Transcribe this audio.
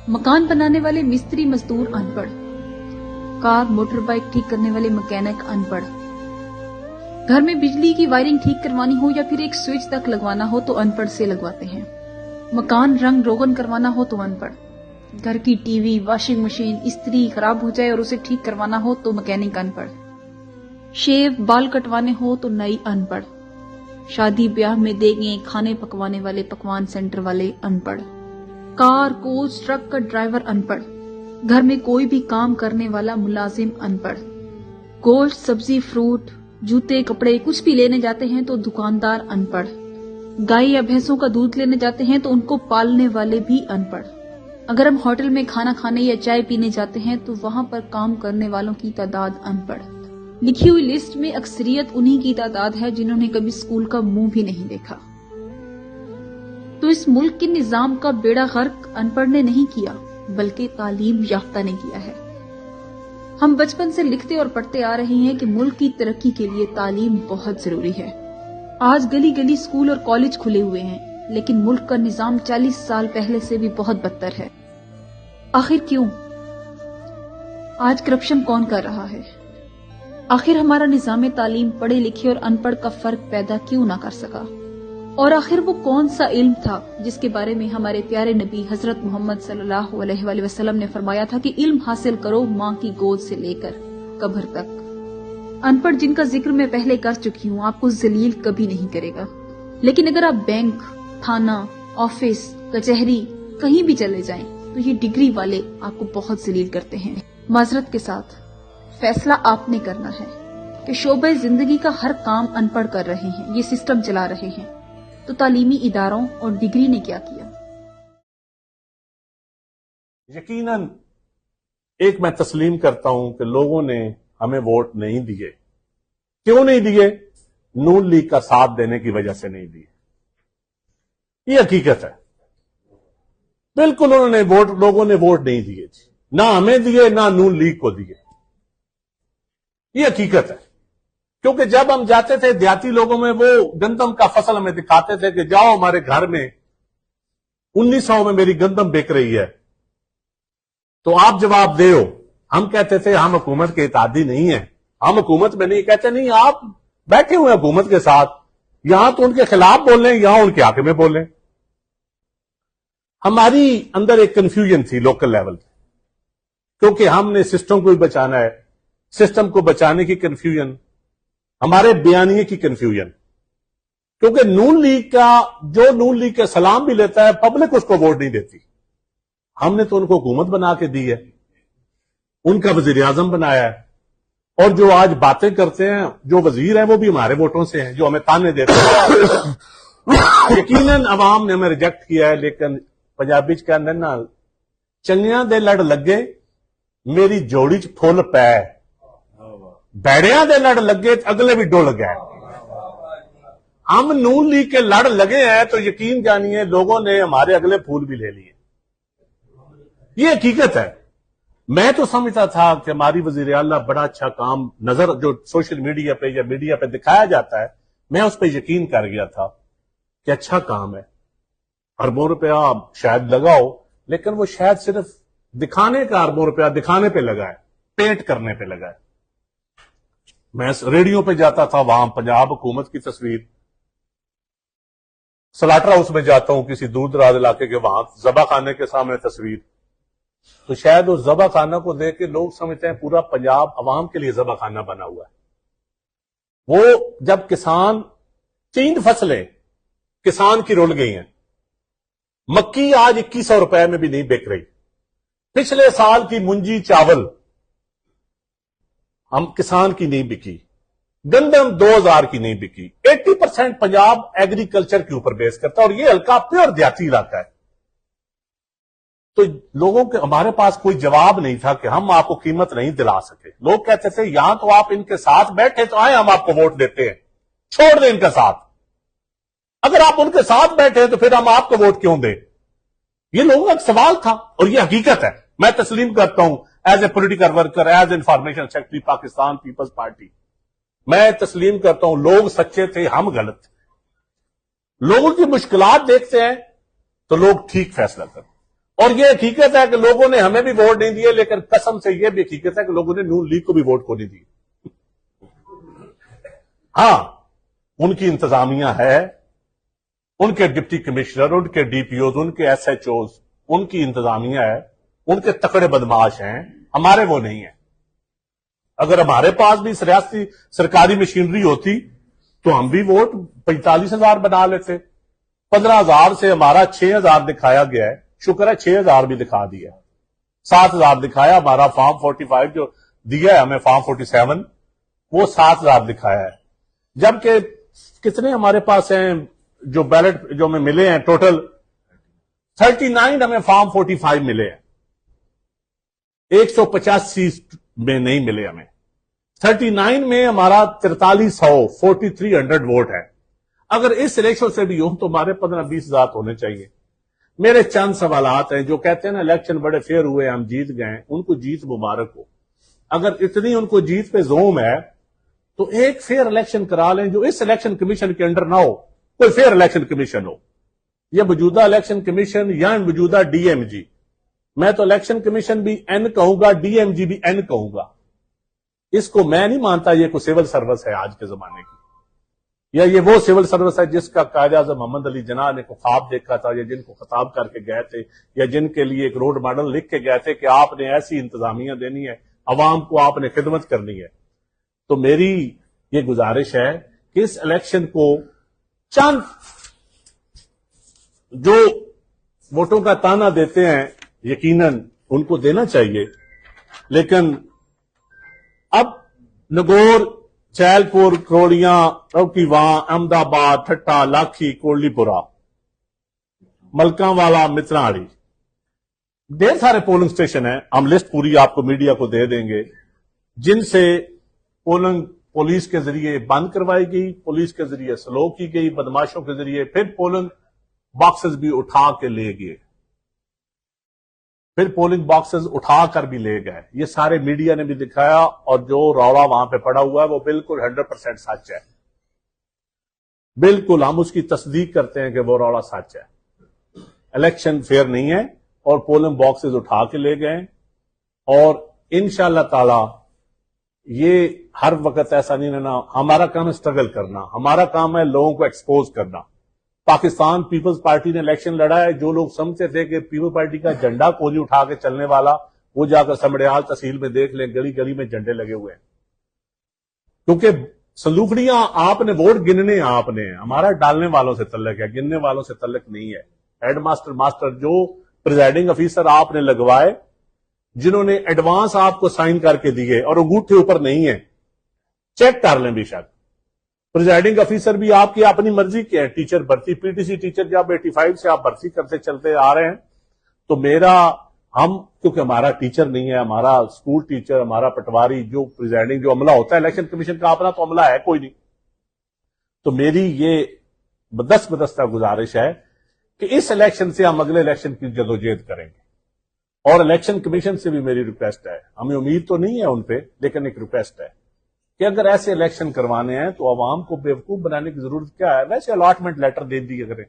मकान बनाने वाले मिस्त्री मजदूर अनपढ़, कार मोटर बाइक ठीक करने वाले मैकेनिक अनपढ़, घर में बिजली की वायरिंग ठीक करवानी हो या फिर एक स्विच तक लगवाना हो तो अनपढ़ से लगवाते हैं। मकान रंग रोगन करवाना हो तो अनपढ़, घर की टीवी वॉशिंग मशीन इस्त्री खराब हो जाए और उसे ठीक करवाना हो तो मैकेनिक अनपढ़, शेव बाल कटवाने हो तो नई अनपढ़, शादी ब्याह में देंगे खाने पकवाने वाले पकवान सेंटर वाले अनपढ़, कार कोच ट्रक का ड्राइवर अनपढ़, घर में कोई भी काम करने वाला मुलाजिम अनपढ़, गोश्त सब्जी फ्रूट जूते कपड़े कुछ भी लेने जाते हैं तो दुकानदार अनपढ़, गाय या भैंसों का दूध लेने जाते हैं तो उनको पालने वाले भी अनपढ़, अगर हम होटल में खाना खाने या चाय पीने जाते हैं तो वहां पर काम करने वालों की तादाद अनपढ़। लिखी हुई लिस्ट में अक्सरियत उन्हीं की तादाद है जिन्होंने कभी स्कूल का मुंह भी नहीं देखा। तो इस मुल्क के निजाम का बेड़ा गर्क अनपढ़ ने नहीं किया बल्कि तालीम याफ्ता ने किया है। हम बचपन से लिखते और पढ़ते आ रहे हैं कि मुल्क की तरक्की के लिए तालीम बहुत जरूरी है। आज गली गली स्कूल और कॉलेज खुले हुए हैं, लेकिन मुल्क का निजाम 40 साल पहले से भी बहुत बदतर है। आखिर क्यों? आज करप्शन कौन कर रहा है? आखिर हमारा निजाम तालीम पढ़े लिखे और अनपढ़ का फर्क पैदा क्यों ना कर सका? और आखिर वो कौन सा इल्म था जिसके बारे में हमारे प्यारे नबी हजरत मोहम्मद सल्लल्लाहु अलैहि वसल्लम ने फरमाया था कि इल्म हासिल करो माँ की गोद से लेकर कब्र तक। अनपढ़ जिनका जिक्र मैं पहले कर चुकी हूँ आपको जलील कभी नहीं करेगा, लेकिन अगर आप बैंक थाना ऑफिस कचहरी कहीं भी चले जाएं तो ये डिग्री वाले आपको बहुत जलील करते हैं। माजरत के साथ फैसला आपने करना है कि शोबे जिंदगी का हर काम अनपढ़ कर रहे हैं, ये सिस्टम चला रहे हैं, तो तालीमी इदारों और डिग्री ने क्या किया? यकीनन एक मैं तस्लीम करता हूं कि लोगों ने हमें वोट नहीं दिए। क्यों नहीं दिए? नून लीग का साथ देने की वजह से नहीं दिए। ये हकीकत है। बिल्कुल लोगों ने वोट नहीं दिए, ना हमें दिए ना नून लीग को दिए। ये हकीकत है। क्योंकि जब हम जाते थे देहाती लोगों में वो गंदम का फसल हमें दिखाते थे कि जाओ हमारे घर में 1900 में मेरी गंदम बिक रही है तो आप जवाब दे हो। हम कहते थे हम हुकूमत के इत्यादी नहीं है, हम हुकूमत में नहीं। कहते नहीं, आप बैठे हुए हुकूमत के साथ, यहां तो उनके खिलाफ बोलें यहां उनके हक में बोलें। हमारी अंदर एक कंफ्यूजन थी लोकल लेवल पे, क्योंकि हमने सिस्टम को भी बचाना है। सिस्टम को बचाने की कंफ्यूजन, हमारे बयानिए की कंफ्यूजन, क्योंकि नून लीग के सलाम भी लेता है पब्लिक उसको वोट नहीं देती। हमने तो उनको हुकूमत बना के दी है, उनका वजीर आजम बनाया है, और जो आज बातें करते हैं जो वजीर हैं वो भी हमारे वोटों से हैं, जो हमें ताने देते हैं। यकीनन अवाम ने हमें रिजेक्ट किया है, लेकिन पंजाबी च कहंदे ना चंगियां दे लड़ लगे मेरी जोड़ी च फुल पै, बैड़ियां दे लड़ लगे अगले भी डुल गए। हम नून लीग के लड़ लगे हैं तो यकीन जानिए लोगों ने हमारे अगले फूल भी ले लिए। ये हकीकत है। मैं तो समझता था कि हमारी वजीर आला बड़ा अच्छा काम नजर जो सोशल मीडिया पे या मीडिया पे दिखाया जाता है, मैं उस पर यकीन कर गया था कि अच्छा काम है, अरबों रुपया शायद लगाओ, लेकिन वो शायद सिर्फ दिखाने का अरबों रुपया दिखाने पे लगा है, पेंट करने पे लगा है। मैं रेडियो पे जाता था, वहां पंजाब हुकूमत की तस्वीर, स्लाटर हाउस में जाता हूं किसी दूर दराज इलाके के, वहां जबा खाने के सामने तस्वीर, तो शायद उस जबा खाना को देख के लोग समझते हैं पूरा पंजाब अवाम के लिए जबा खाना बना हुआ है। वो जब किसान 3 फसलें किसान की रुल गई हैं, मक्की आज 2100 रुपए में भी नहीं बिक रही, पिछले साल की मुंजी चावल हम किसान की नहीं बिकी, गंदम 2000 की नहीं बिकी। 80% पंजाब एग्रीकल्चर के ऊपर बेस करता है और ये हल्का प्योर देहाती इलाका है। तो लोगों के हमारे पास कोई जवाब नहीं था कि हम आपको कीमत नहीं दिला सके। लोग कहते थे यहां तो आप इनके साथ बैठे तो आए हम आपको वोट देते हैं, छोड़ दें इनके साथ। अगर आप उनके साथ बैठे हैं तो फिर हम आपको वोट क्यों दें? ये लोगों का सवाल था और ये हकीकत है। मैं तस्लीम करता हूं as a political worker, as information secretary Pakistan Peoples Party, मैं तस्लीम करता हूं लोग सच्चे थे, हम गलत थे। लोगों की मुश्किलात देखते हैं तो लोग ठीक फैसला करते हैं। اور یہ حقیقت ہے کہ لوگوں نے ہمیں بھی ووٹ نہیں دیے، لیکن قسم سے یہ بھی حقیقت ہے کہ لوگوں نے نون لیگ کو بھی ووٹ کو نہیں دی. ہاں ان کی انتظامیہ ہے، ان کے ڈپٹی کمشنر، ان کے ڈی پی اوز، ان کے ایس ایچ اوز، ان کی انتظامیہ ہے، ان کے تکڑے بدماش ہیں، ہمارے وہ نہیں ہیں. اگر ہمارے پاس بھی ریاستی سرکاری مشینری ہوتی تو ہم بھی ووٹ 45,000 بنا لیتے. 15,000 سے ہمارا 6,000 دکھایا گیا ہے، شکر ہے 6,000 بھی دکھا دیا. 7,000 دکھایا، ہمارا فارم 45 جو دیا ہے ہمیں، فارم 47 وہ 7,000 دکھایا ہے. جبکہ کتنے ہمارے پاس ہیں جو بیلٹ جو ہمیں ملے ہیں، ٹوٹل 39 ہمیں فارم 45 ملے ہیں، 185 میں نہیں ملے ہمیں. 39 میں ہمارا 4300 ووٹ ہے. اگر اس الیکشن سے بھی ہوں تو ہمارے 15-20,000 ہونے چاہیے. میرے چند سوالات ہیں. جو کہتے ہیں نا الیکشن بڑے فیئر ہوئے، ہم جیت گئے، ان کو جیت مبارک ہو. اگر اتنی ان کو جیت پہ زوم ہے تو ایک فیئر الیکشن کرا لیں جو اس الیکشن کمیشن کے انڈر نہ ہو، کوئی فیئر الیکشن کمیشن ہو. یہ موجودہ الیکشن کمیشن یا موجودہ ڈی ایم جی، میں تو الیکشن کمیشن بھی این کہوں گا، ڈی ایم جی بھی این کہوں گا. اس کو میں نہیں مانتا یہ کوئی سول سروس ہے آج کے زمانے کی، یا یہ وہ سول سروس ہے جس کا قائد اعظم محمد علی جناح نے کو خواب دیکھا تھا، یا جن کو خطاب کر کے گئے تھے، یا جن کے لیے ایک روڈ ماڈل لکھ کے گئے تھے کہ آپ نے ایسی انتظامیہ دینی ہے، عوام کو آپ نے خدمت کرنی ہے. تو میری یہ گزارش ہے کہ اس الیکشن کو چند جو ووٹوں کا تانا دیتے ہیں یقیناً ان کو دینا چاہیے، لیکن اب نگور، چیل پور، کروڑیاں، روکی وان، احمد آباد، ٹھٹا، لاکھی، کوڑلی پورا، ملکاں والا، متراڑی، ڈھیر سارے پولنگ سٹیشن ہیں. ہم لسٹ پوری آپ کو میڈیا کو دے دیں گے جن سے پولنگ پولیس کے ذریعے بند کروائی گئی، پولیس کے ذریعے سلو کی گئی، بدماشوں کے ذریعے پھر پولنگ باکسز بھی اٹھا کے لے گئے، پھر پولنگ باکسز اٹھا کر بھی لے گئے. یہ سارے میڈیا نے بھی دکھایا، اور جو روڑا وہاں پہ پڑا ہوا ہے وہ بالکل 100% سچ ہے. بالکل ہم اس کی تصدیق کرتے ہیں کہ وہ روڑا سچ ہے. الیکشن فیئر نہیں ہے، اور پولنگ باکسز اٹھا کے لے گئے. اور انشاءاللہ تعالی یہ ہر وقت ایسا نہیں رہنا. ہمارا کام ہے اسٹرگل کرنا، ہمارا کام ہے لوگوں کو ایکسپوز کرنا. پاکستان پیپلز پارٹی نے الیکشن لڑا ہے. جو لوگ سمجھتے تھے کہ پیپل پارٹی کا جھنڈا کوئی اٹھا کے چلنے والا، وہ جا کر سمڑیال تحصیل میں دیکھ لیں، گلی گلی میں جھنڈے لگے ہوئے ہیں. کیونکہ صندوقڑیاں آپ نے ووٹ گننے، آپ نے، ہمارا ڈالنے والوں سے تعلق ہے، گننے والوں سے تعلق نہیں ہے. ہیڈ ماسٹر جو پریزائڈنگ افیسر آپ نے لگوائے، جنہوں نے ایڈوانس آپ کو سائن کر کے دیے اور انگوٹھے اوپر نہیں ہے، چیک کر لیں. بے شک پریزائڈنگ افیسر بھی آپ کی اپنی مرضی کے ہیں. ٹیچر بھرتی، پی ٹی سی ٹیچر جب 85 سے آپ بھرتی کرتے چلتے آ رہے ہیں، تو کیونکہ ہمارا ٹیچر نہیں ہے، ہمارا اسکول ٹیچر، ہمارا پٹواری، جو پریزائڈنگ جو عملہ ہوتا ہے الیکشن کمیشن کا اپنا تو عملہ ہے کوئی نہیں. تو میری یہ بدستہ گزارش ہے کہ اس الیکشن سے ہم اگلے الیکشن کی جدوجہد کریں گے. اور الیکشن کمیشن سے بھی میری ریکویسٹ ہے، ہمیں امید تو نہیں ہے ان پہ، لیکن ایک ریکویسٹ ہے کہ اگر ایسے الیکشن کروانے ہیں تو عوام کو بیوقوف بنانے کی ضرورت کیا ہے؟ ویسے الاٹمنٹ لیٹر دے دی کریں.